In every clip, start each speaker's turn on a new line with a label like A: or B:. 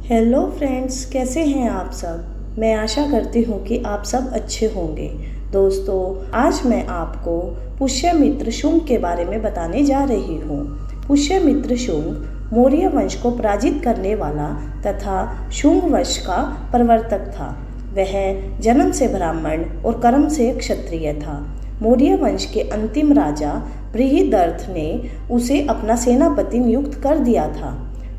A: Hello friends, कैसे हैं आप सब। मैं आशा करती हूँ कि आप सब अच्छे होंगे। दोस्तों, आज मैं आपको पुष्यमित्र शुंग के बारे में बताने जा रही हूँ। पुष्यमित्र शुंग मौर्य वंश को पराजित करने वाला तथा शुंग वंश का प्रवर्तक था। वह जन्म से ब्राह्मण और कर्म से क्षत्रिय था। मौर्य वंश के अंतिम राजा बृहदर्थ ने उसे अपना सेनापति नियुक्त कर दिया था।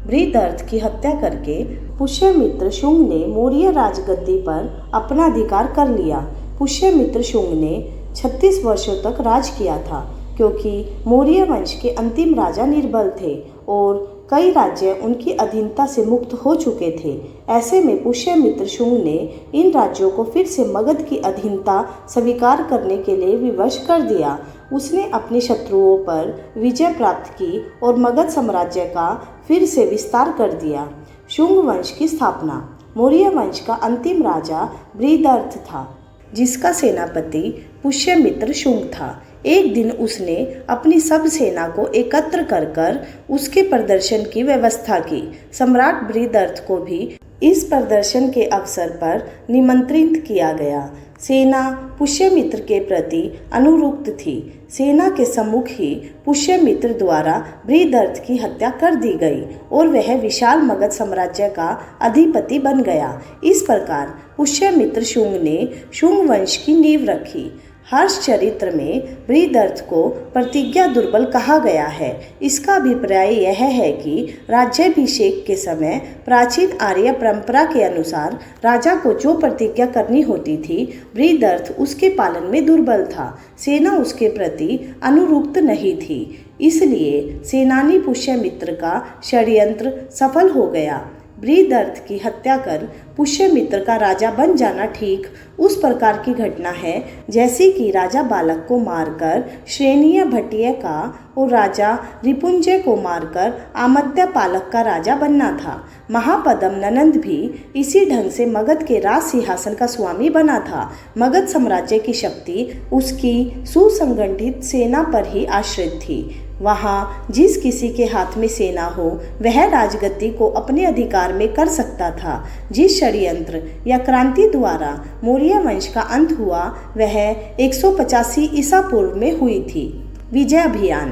A: बृहदर्थ की हत्या करके पुष्यमित्र शुंग ने मौर्य राजगद्दी पर अपना अधिकार कर लिया। पुष्यमित्र शुंग ने 36 वर्षों तक राज किया था, क्योंकि मौर्य वंश के अंतिम राजा निर्बल थे और कई राज्य उनकी अधीनता से मुक्त हो चुके थे। ऐसे में पुष्यमित्र शुंग ने इन राज्यों को फिर से मगध की अधीनता स्वीकार करने के लिए विवश कर दिया। उसने अपने शत्रुओं पर विजय प्राप्त की और मगध साम्राज्य का फिर से विस्तार कर दिया। शुंग वंश की स्थापना। मौर्य वंश का अंतिम राजा बृहदर्थ था, जिसका सेनापति पुष्यमित्र शुंग था। एक दिन उसने अपनी सब सेना को एकत्र कर उसके प्रदर्शन की व्यवस्था की। सम्राट बृहदर्थ को भी इस प्रदर्शन के अवसर पर निमंत्रित किया गया। सेना पुष्यमित्र के प्रति अनुरक्त थी। सेना के सम्मुख ही पुष्यमित्र द्वारा बृहदर्थ की हत्या कर दी गई और वह विशाल मगध साम्राज्य का अधिपति बन गया। इस प्रकार पुष्यमित्र शुंग ने शुंग वंश की नींव रखी। हर्ष चरित्र में बृहदर्थ को प्रतिज्ञा दुर्बल कहा गया है। इसका अभिप्राय यह है कि राज्याभिषेक के समय प्राचीन आर्य परंपरा के अनुसार राजा को जो प्रतिज्ञा करनी होती थी, बृहदर्थ उसके पालन में दुर्बल था। सेना उसके प्रति अनुरूप नहीं थी, इसलिए सेनानी पुष्यमित्र का षड्यंत्र सफल हो गया। बृहदर्थ की हत्या कर पुष्यमित्र का राजा बन जाना ठीक उस प्रकार की घटना है जैसे कि राजा बालक को मारकर श्रेणीय भट्टिय का और राजा रिपुंजय को मारकर आमत्य पालक का राजा बनना था। महापद्म ननंद भी इसी ढंग से मगध के राज सिंहासन का स्वामी बना था। मगध साम्राज्य की शक्ति उसकी सुसंगठित सेना पर ही आश्रित थी। वहाँ जिस किसी के हाथ में सेना हो, वह राजगद्दी को अपने अधिकार में कर सकता था। जिस षड्यंत्र या क्रांति द्वारा मौर्य वंश का अंत हुआ, वह 185 ईसा पूर्व में हुई थी। विजय अभियान।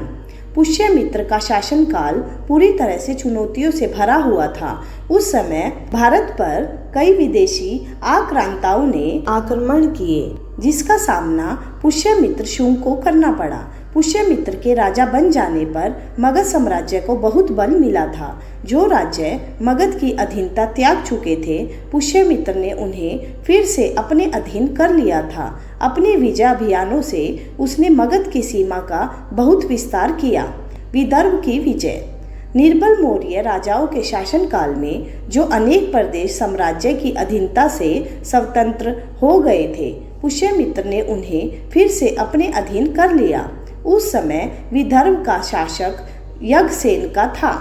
A: पुष्यमित्र का शासनकाल पूरी तरह से चुनौतियों से भरा हुआ था। उस समय भारत पर कई विदेशी आक्रांताओं ने आक्रमण किए, जिसका सामना पुष्यमित्र शुंग को करना पड़ा। पुष्यमित्र के राजा बन जाने पर मगध साम्राज्य को बहुत बल मिला था। जो राज्य मगध की अधीनता त्याग चुके थे, पुष्यमित्र ने उन्हें फिर से अपने अधीन कर लिया था। अपने विजय अभियानों से उसने मगध की सीमा का बहुत विस्तार किया। विदर्भ की विजय। निर्बल मौर्य राजाओं के शासनकाल में जो अनेक प्रदेश साम्राज्य की अधीनता से स्वतंत्र हो गए थे, पुष्यमित्र ने उन्हें फिर से अपने अधीन कर लिया। उस समय विदर्भ का शासक यज्ञसेन का था।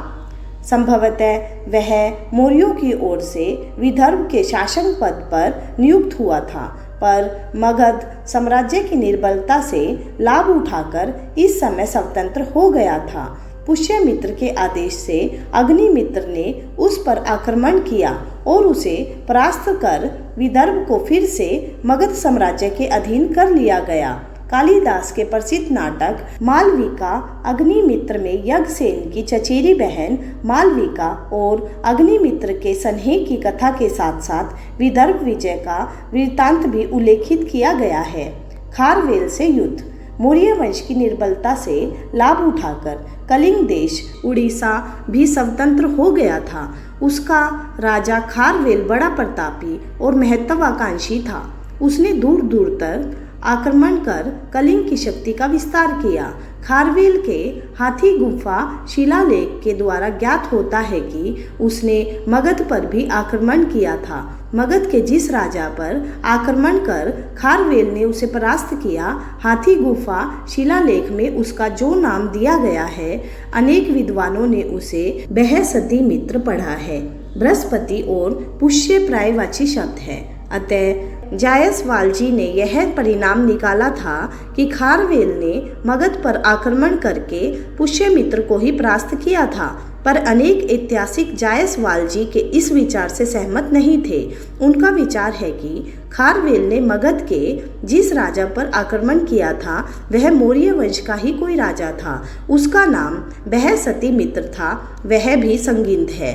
A: संभवतः वह मौर्यों की ओर से विदर्भ के शासन पद पर नियुक्त हुआ था, पर मगध साम्राज्य की निर्बलता से लाभ उठाकर इस समय स्वतंत्र हो गया था। पुष्यमित्र के आदेश से अग्निमित्र ने उस पर आक्रमण किया और उसे परास्त कर विदर्भ को फिर से मगध साम्राज्य के अधीन कर लिया गया। कालिदास के प्रसिद्ध नाटक मालविका अग्निमित्र में यज्ञसेन की चचेरी बहन मालविका और अग्निमित्र के स्नेह की कथा के साथ साथ विदर्भ विजय का वृत्तांत भी उल्लेखित किया गया है। खारवेल से युद्ध। मौर्य वंश की निर्बलता से लाभ उठाकर कलिंग देश उड़ीसा भी स्वतंत्र हो गया था। उसका राजा खारवेल बड़ा प्रतापी और महत्वाकांक्षी था। उसने दूर दूर तक आक्रमण कर कलिंग की शक्ति का विस्तार किया। खारवेल के हाथी गुफा शिलालेख के द्वारा ज्ञात होता है कि उसने मगध पर भी आक्रमण किया था। मगध के जिस राजा पर आक्रमण कर खारवेल ने उसे परास्त किया, हाथी गुफा शिलालेख में उसका जो नाम दिया गया है, अनेक विद्वानों ने उसे बृहस्पति मित्र पढ़ा है। बृहस्पति और पुष्य प्रायवाची शब्द है, अतः जायसवाल जी ने यह परिणाम निकाला था कि खारवेल ने मगध पर आक्रमण करके पुष्यमित्र को ही परास्त किया था। पर अनेक ऐतिहासिक जायसवाल जी के इस विचार से सहमत नहीं थे। उनका विचार है कि खारवेल ने मगध के जिस राजा पर आक्रमण किया था वह मौर्य वंश का ही कोई राजा था। उसका नाम बृहस्पति मित्र था, वह भी संगीत है।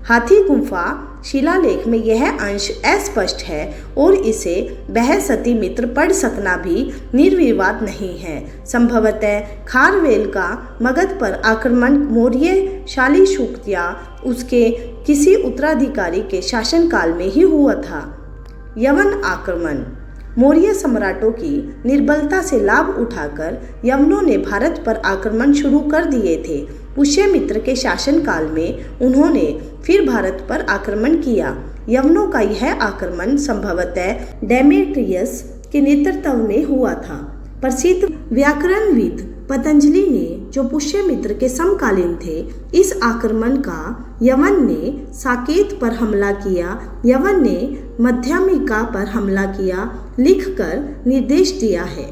A: हाथी गुफा शिलालेख में यह अंश अस्पष्ट है और इसे बृहस्पति मित्र पढ़ सकना भी निर्विवाद नहीं है। संभवतः खारवेल का मगध पर आक्रमण मौर्य शालीशुक या उसके किसी उत्तराधिकारी के शासनकाल में ही हुआ था। यवन आक्रमण। मौर्य सम्राटों की निर्बलता से लाभ उठाकर यवनों ने भारत पर आक्रमण शुरू कर दिए थे। पुष्यमित्र के शासनकाल में उन्होंने फिर भारत पर आक्रमण किया। यवनों का यह आक्रमण संभवतः डेमेट्रियस के नेतृत्व में हुआ था। प्रसिद्ध व्याकरणविद पतंजलि ने, जो पुष्यमित्र के समकालीन थे, इस आक्रमण का यवन ने साकेत पर हमला किया, यवन ने मध्यमिका पर हमला किया, लिखकर निर्देश दिया है।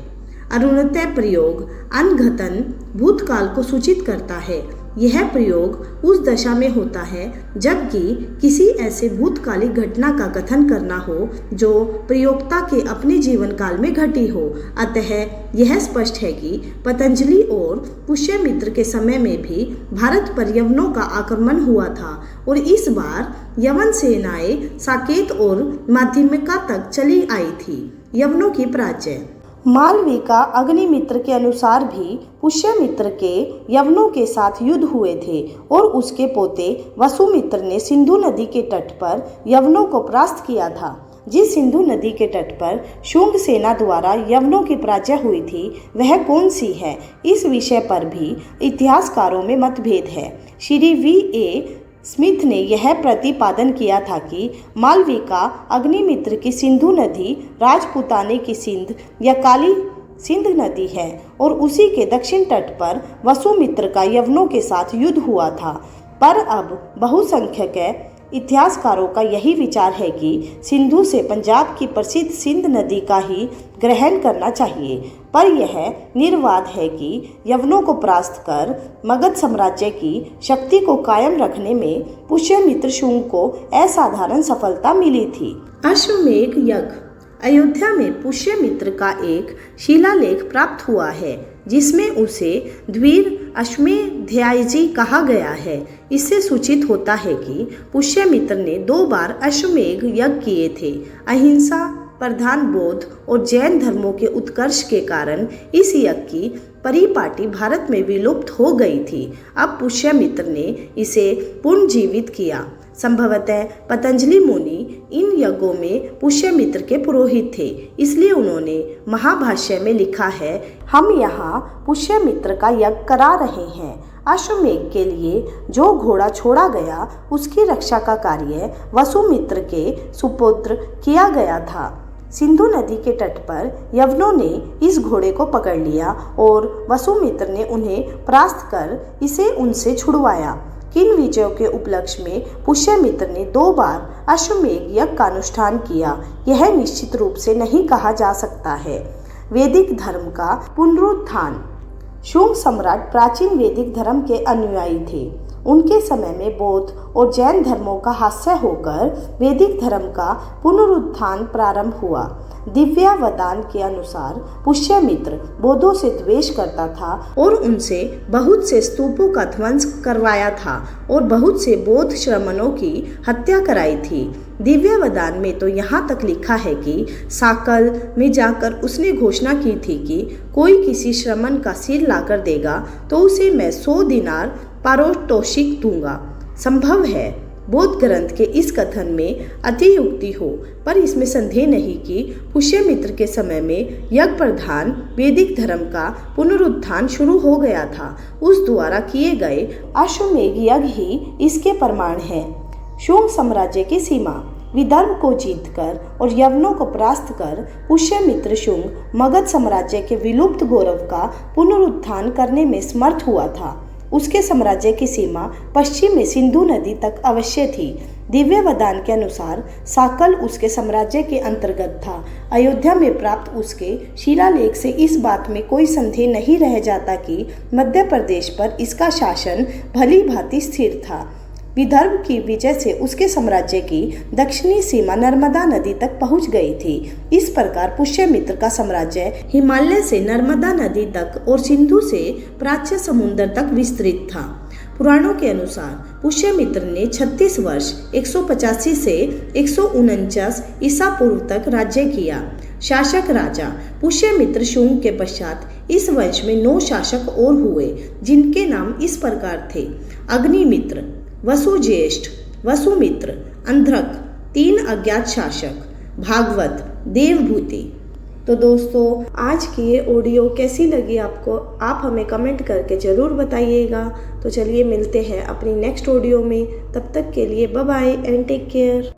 A: अरुणोदय प्रयोग अनघतन भूतकाल को सूचित करता है। यह प्रयोग उस दशा में होता है जबकि किसी ऐसे भूतकालिक घटना का कथन करना हो जो प्रयोक्ता के अपने जीवन काल में घटी हो। अतः यह स्पष्ट है कि पतंजलि और पुष्यमित्र के समय में भी भारत पर यवनों का आक्रमण हुआ था और इस बार यवन सेनाएं साकेत और माध्यमिका तक चली आई थी। यवनों की पराजय। मालविका अग्निमित्र के अनुसार भी पुष्यमित्र के यवनों के साथ युद्ध हुए थे और उसके पोते वसुमित्र ने सिंधु नदी के तट पर यवनों को परास्त किया था। जिस सिंधु नदी के तट पर शुंग सेना द्वारा यवनों की पराजय हुई थी वह कौन सी है, इस विषय पर भी इतिहासकारों में मतभेद है। श्री V.A. स्मिथ ने यह प्रतिपादन किया था कि मालविका अग्निमित्र की सिंधु नदी राजपुताने की सिंध या काली सिंध नदी है और उसी के दक्षिण तट पर वसुमित्र का यवनों के साथ युद्ध हुआ था। पर अब बहुसंख्यक इतिहासकारों का यही विचार है कि सिंधु से पंजाब की प्रसिद्ध सिंध नदी का ही ग्रहण करना चाहिए। पर यह निर्वाद है कि यवनों को परास्त कर मगध साम्राज्य की शक्ति को कायम रखने में पुष्यमित्र शुंग को असाधारण सफलता मिली थी। अश्वमेध यज्ञ। अयोध्या में पुष्यमित्र का एक शिलालेख प्राप्त हुआ है जिसमें उसे द्वीर अश्वमेधायजी कहा गया है। इससे सूचित होता है कि पुष्यमित्र ने 2 बार अश्वमेध यज्ञ किए थे। अहिंसा प्रधान बौद्ध और जैन धर्मों के उत्कर्ष के कारण इस यज्ञ की परिपाटी भारत में विलुप्त हो गई थी। अब पुष्यमित्र ने इसे पुनर्जीवित किया। संभवतः पतंजलि मुनि इन यज्ञों में पुष्यमित्र के पुरोहित थे, इसलिए उन्होंने महाभाष्य में लिखा है, हम यहाँ पुष्यमित्र का यज्ञ करा रहे हैं। अश्वमेध के लिए जो घोड़ा छोड़ा गया उसकी रक्षा का कार्य वसुमित्र के सुपुत्र किया गया था। सिंधु नदी के तट पर यवनों ने इस घोड़े को पकड़ लिया और वसुमित्र ने उन्हें परास्त कर इसे उनसे छुड़वाया। किन विजयों के उपलक्ष्य में पुष्यमित्र ने 2 बार अश्वमेध यज्ञ का अनुष्ठान किया, यह निश्चित रूप से नहीं कहा जा सकता है। वैदिक धर्म का पुनरुत्थान। शुंग सम्राट प्राचीन वैदिक धर्म के अनुयायी थे। उनके समय में बौद्ध और जैन धर्मों का हास्य होकर वैदिक धर्म का पुनरुत्थान प्रारंभ हुआ। दिव्यावदान के अनुसार पुष्यमित्र बौद्धों से द्वेष करता था और उनसे बहुत से स्तूपों का ध्वंस करवाया था और बहुत से बौद्ध श्रमणों की हत्या कराई थी। दिव्यावदान में तो यहाँ तक लिखा है कि साकल में जाकर उसने घोषणा की थी कि कोई किसी श्रमण का सिर लाकर देगा तो उसे मैं 100 दिनार पारितोषिक दूंगा। संभव है बौद्ध ग्रंथ के इस कथन में अतियुक्ति हो, पर इसमें संदेह नहीं कि पुष्यमित्र के समय में यज्ञ प्रधान वैदिक धर्म का पुनरुत्थान शुरू हो गया था। उस द्वारा किए गए अश्वमेध यज्ञ ही इसके प्रमाण हैं। शुंग साम्राज्य की सीमा। विदर्भ को जीतकर और यवनों को परास्त कर पुष्यमित्र शुंग मगध साम्राज्य के विलुप्त गौरव का पुनरुत्थान करने में समर्थ हुआ था। उसके साम्राज्य की सीमा पश्चिम में सिंधु नदी तक अवश्य थी। दिव्य वरदान के अनुसार साकल उसके साम्राज्य के अंतर्गत था। अयोध्या में प्राप्त उसके शिलालेख से इस बात में कोई संदेह नहीं रह जाता कि मध्य प्रदेश पर इसका शासन भली भांति स्थिर था। विदर्भ की विजय से उसके साम्राज्य की दक्षिणी सीमा नर्मदा नदी तक पहुंच गई थी। इस प्रकार पुष्यमित्र का साम्राज्य हिमालय से नर्मदा नदी तक और सिंधु से प्राच्य समुद्र तक विस्तृत था। पुराणों के अनुसार पुष्यमित्र ने 36 वर्ष 185 से 149 ईसा पूर्व तक राज्य किया। शासक राजा पुष्यमित्र शुंग के पश्चात इस वंश में 9 शासक और हुए, जिनके नाम इस प्रकार थे: अग्निमित्र, वसुज्येष्ठ, वसुमित्र, अंध्रक, 3 अज्ञात शासक, भागवत, देवभूति। तो दोस्तों, आज की ये ऑडियो कैसी लगी आपको, आप हमें कमेंट करके ज़रूर बताइएगा। तो चलिए मिलते हैं अपनी नेक्स्ट ऑडियो में। तब तक के लिए bye bye and take care.